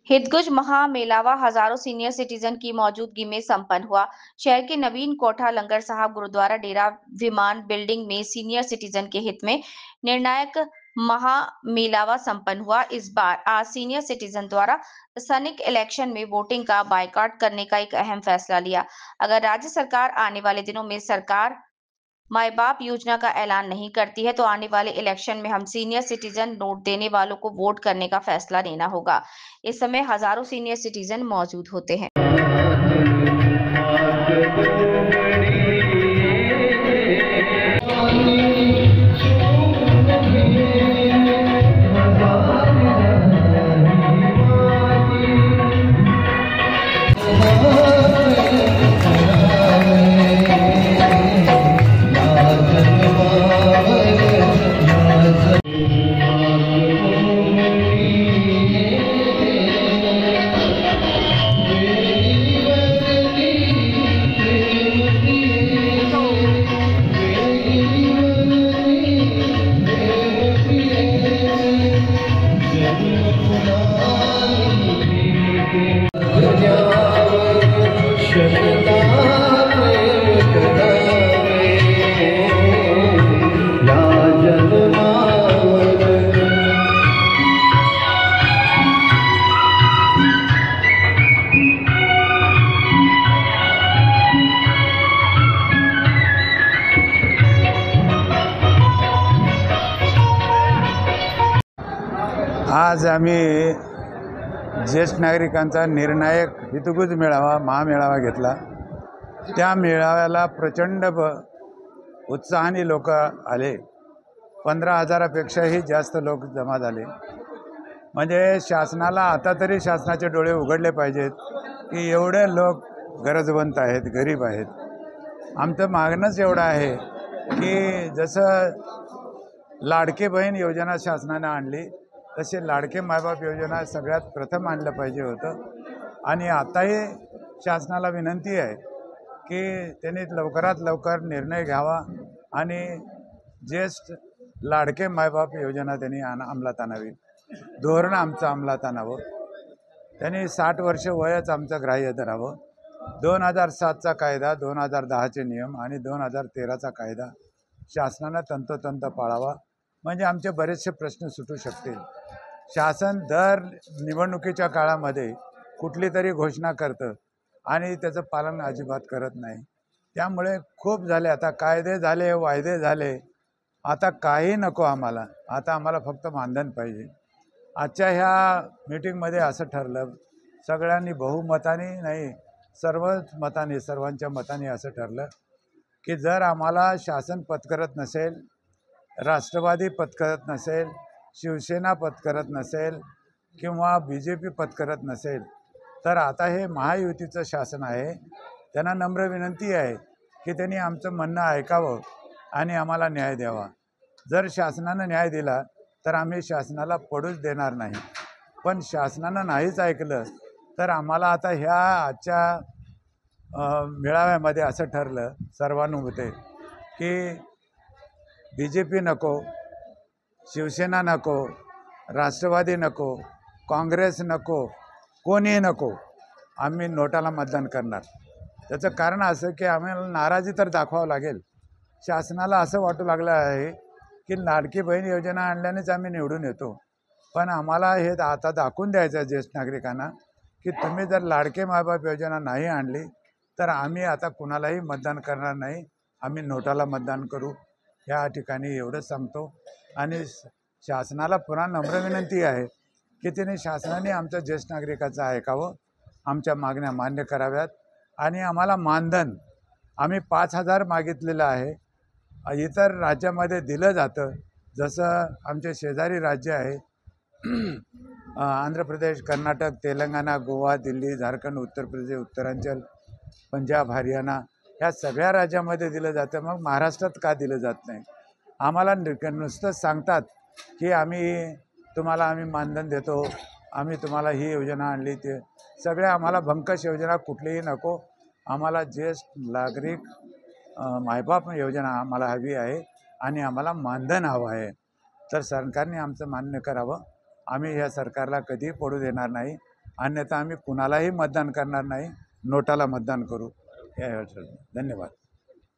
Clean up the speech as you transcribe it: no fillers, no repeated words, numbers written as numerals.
हितगुज महामेलावा हजारों senior citizen की मौजूदगी में संपन्न हुआ। शहर के नवीन कोठा लंगर साहब गुरुद्वारा डेरा विमान बिल्डिंग में सीनियर सिटीजन के हित में निर्णायक महामेलावा संपन्न हुआ। इस बार आज सीनियर सिटीजन द्वारा स्थानिक इलेक्शन में वोटिंग का बायकॉट करने का एक अहम फैसला लिया। अगर राज्य सरकार आने वाले दिनों में सरकार माई बाप योजना का ऐलान नहीं करती है तो आने वाले इलेक्शन में हम सीनियर सिटीजन नोट देने वालों को वोट करने का फैसला लेना होगा। इस समय हजारों सीनियर सिटीजन मौजूद होते हैं। आज आम्ही ज्येष्ठ नागरिकांचा निर्णायक हितगुज मेळावा महामेळावा घेतला। त्या मेळाव्याला प्रचंड उत्साहाने लोक आले। 15,000पेक्षाही जास्त लोक जमा झाले। म्हणजे शासनाला आता तरी शासनाचे डोळे उघडले पाहिजेत की एवढे लोक गरजवंत आहेत, गरीब आहेत। आमचं मागणंच एवढं आहे की जसं लाडके बहीण योजना शासनाने आणली तसे लाडके मायबाप योजना सगळ्यात प्रथम आणलं पाहिजे होतं। आणि आताही शासनाला विनंती आहे की त्यांनी लवकरात लवकर निर्णय घ्यावा आणि ज्येष्ठ लाडके मायबाप योजना त्यांनी अंमलात आणावी, धोरण आमचं अंमलात आणावं। त्यांनी 60 वर्ष वयच आमचं ग्राह्य धरावं। 2007चा कायदा, 2010चे नियम आणि 2013चा कायदा शासनानं तंतोतंत पाळावा, म्हणजे आमचे बरेचसे प्रश्न सुटू शकतील। शासन दर निवडणुकीच्या काळामध्ये कुठली तरी घोषणा करतं आणि त्याचं पालन अजिबात करत नाही। त्यामुळे खूप झाले, आता कायदे झाले, वायदे झाले, आता काही नको आम्हाला। आता आम्हाला फक्त मानधन पाहिजे। आजच्या ह्या मीटिंगमध्ये असं ठरलं, सगळ्यांनी बहुमताने नाही सर्वच मताने, सर्वांच्या मताने असं ठरलं की जर आम्हाला शासन पत्करत नसेल, राष्ट्रवादी पत्करत नसेल, शिवसेना पत्करत नसेल किंवा BJP पत्करत नसेल तर आता हे महायुतीचं शासन आहे। त्यांना नम्र विनंती आहे की त्यांनी आमचं म्हणणं ऐकावं आणि आम्हाला न्याय द्यावा। जर शासनानं न्याय दिला तर आम्ही शासनाला पडूच देणार नाही, पण शासनानं नाहीच ऐकलं तर आम्हाला आता ह्या आजच्या मेळाव्यामध्ये असं ठरलं सर्वानुमते की BJP नको, शिवसेना नको, राष्ट्रवादी नको, काँग्रेस नको, कोणीही नको, आम्ही नोटाला मतदान करणार। त्याचं कारण असं की आम्हाला नाराजी तर दाखवावं लागेल। शासनाला असं वाटू लागलं आहे की लाडकी बहीण योजना आणल्यानेच आम्ही निवडून येतो, पण आम्हाला हे आता दाखवून द्यायचं आहे ज्येष्ठ नागरिकांना की तुम्ही जर लाडके मायबाप योजना नाही आणली तर आम्ही आता कुणालाही मतदान करणार नाही, आम्ही नोटाला मतदान करू। या ठिकाणी एवढंच सांगतो आणि शासनाला पुन्हा नम्र विनंती आहे की त्यांनी शासनाने आमच्या ज्येष्ठ नागरिकाचं ऐकावं, आमच्या मागण्या मान्य कराव्यात आणि आम्हाला मानधन आम्ही 5,000 मागितलेलं आहे। इतर राज्यामध्ये दिलं जातं, जसं आमचे शेजारी राज्य आहे आंध्र प्रदेश, कर्नाटक, तेलंगणा, गोवा, दिल्ली, झारखंड, उत्तर प्रदेश, उत्तरांचल, पंजाब, हरियाणा ह्या सगळ्या राज्यामध्ये दिलं जातं, मग महाराष्ट्रात का दिलं जात नाही? आम्हाला नुसतंच सांगतात की आम्ही मानधन देतो, आम्ही तुम्हाला ही योजना आणली, ते सगळे आम्हाला भंकस योजना कुठलीही नको, आम्हाला ज्येष्ठ नागरिक मायबाप योजना आम्हाला हवी आहे आणि आम्हाला मानधन हवं आहे. तर सरकारने आमचं मान्य करावं. आम्ही या सरकारला कधीही पडू देणार नाही, अन्यथा आम्ही कुणालाही मतदान करणार नाही, नोटाला मतदान करू. धन्यवाद.